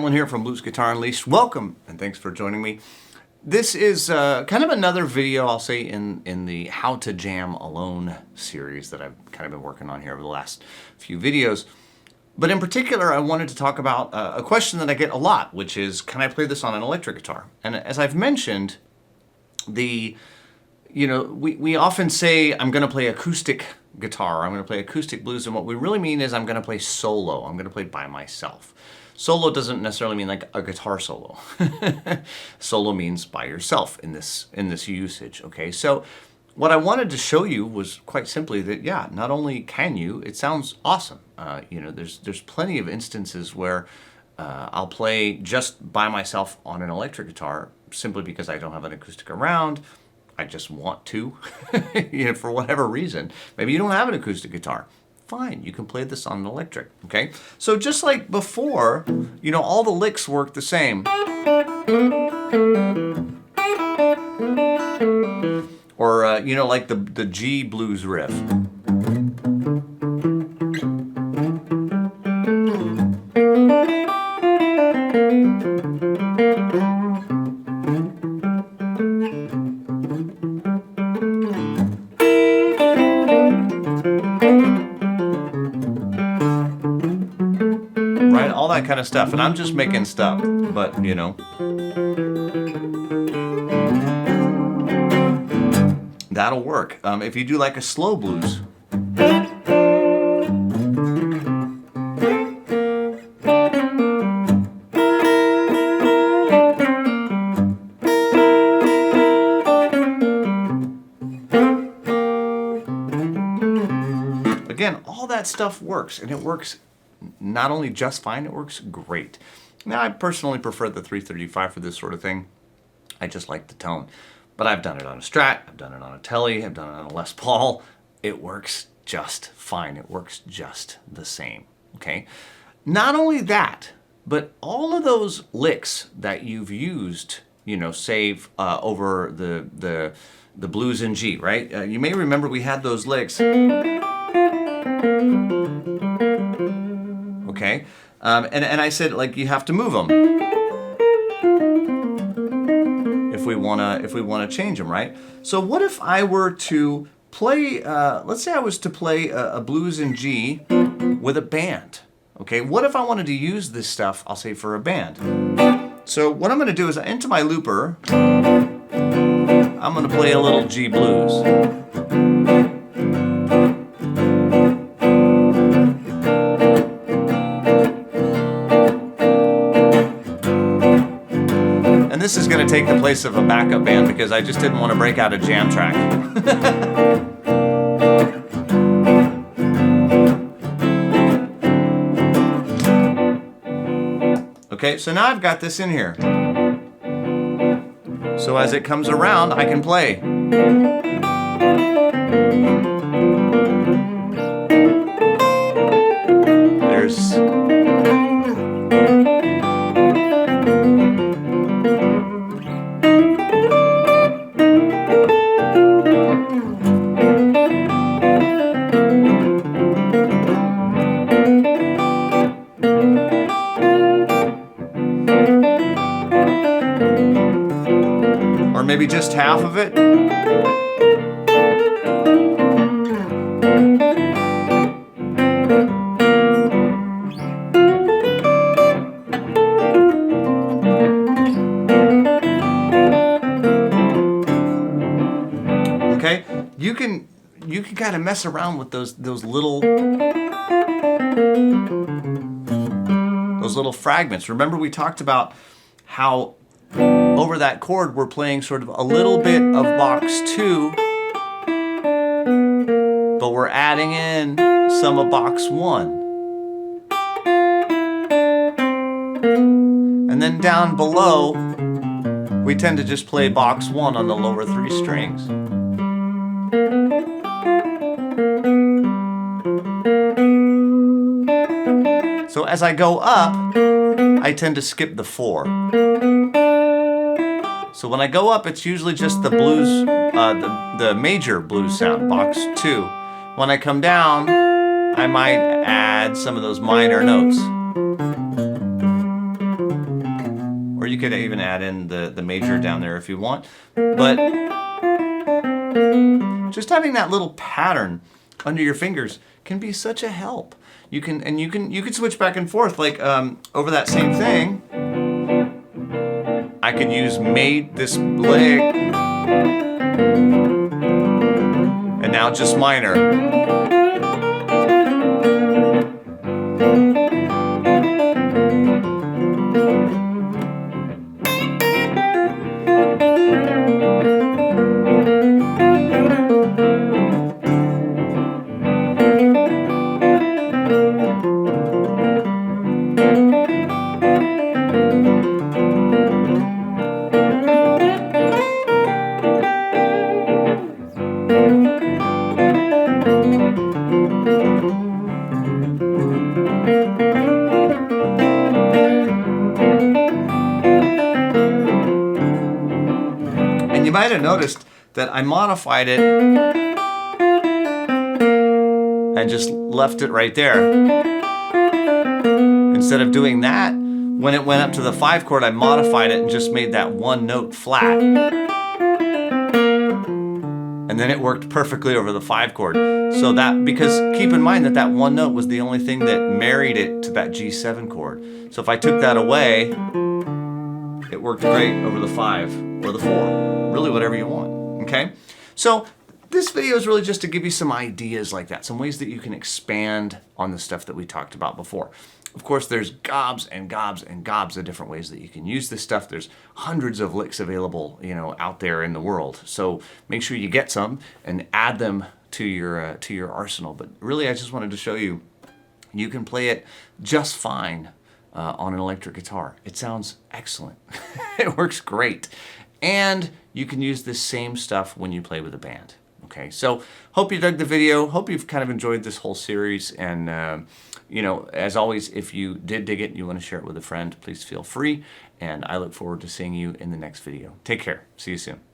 Hamlin here from Blues Guitar Unleashed. Welcome and thanks for joining me. This is kind of another video, I'll say, in the How to Jam Alone series that I've kind of been working on here over the last few videos. But in particular, I wanted to talk about a question that I get a lot, which is, can I play this on an electric guitar? And as I've mentioned, we often say, I'm going to play acoustic guitar, I'm going to play acoustic blues, and what we really mean is I'm going to play solo, I'm going to play by myself. Solo doesn't necessarily mean like a guitar solo. Solo means by yourself in this usage, okay? So what I wanted to show you was quite simply that, yeah, not only can you, it sounds awesome. There's plenty of instances where I'll play just by myself on an electric guitar simply because I don't have an acoustic around. I just want to, for whatever reason. Maybe you don't have an acoustic guitar. Fine, you can play this on an electric, okay? So just like before, all the licks work the same. Or, like the G blues riff. Right, all that kind of stuff, and I'm just making stuff, but that'll work. If you do like a slow blues. Again, all that stuff works, and it works not only just fine, it works great. Now, I personally prefer the 335 for this sort of thing. I just like the tone. But I've done it on a Strat, I've done it on a Tele, I've done it on a Les Paul. It works just fine. It works just the same, okay? Not only that, but all of those licks that you've used, save over the blues in G, right? You may remember we had those licks. Okay, and I said, like, you have to move them if we wanna change them, right? So what if I were to play? Let's say I was to play a blues in G with a band. Okay, what if I wanted to use this stuff? I'll say for a band. So what I'm going to do is into my looper, I'm going to play a little G blues. This is going to take the place of a backup band because I just didn't want to break out a jam track. Okay, so now I've got this in here. So as it comes around, I can play. There's... Or maybe just half of it. Okay, you can kind of mess around with those little fragments. Remember we talked about how over that chord we're playing sort of a little bit of box 2, but we're adding in some of box 1. And then down below, we tend to just play box 1 on the lower 3 strings. So as I go up, I tend to skip the 4. So when I go up, it's usually just the blues, the major blues sound, box 2. When I come down, I might add some of those minor notes. could even add in the major down there if you want. But just having that little pattern under your fingers can be such a help. You can switch back and forth, like over that same thing. I could use made this lick, and now just minor. And you might have noticed that I modified it and just left it right there. Instead of doing that, when it went up to the 5 chord, I modified it and just made that one note flat. And then it worked perfectly over the 5 chord. So that, because keep in mind that that one note was the only thing that married it to that G7 chord. So if I took that away, it worked great over the 5 or the 4, really whatever you want, okay? So this video is really just to give you some ideas like that, some ways that you can expand on the stuff that we talked about before. Of course, there's gobs and gobs and gobs of different ways that you can use this stuff. There's hundreds of licks available, out there in the world. So make sure you get some and add them to your arsenal. But really, I just wanted to show you, you can play it just fine on an electric guitar. It sounds excellent. It works great. And you can use this same stuff when you play with a band. Okay, so hope you dug the video. Hope you've kind of enjoyed this whole series. And, as always, if you did dig it and you want to share it with a friend, please feel free. And I look forward to seeing you in the next video. Take care. See you soon.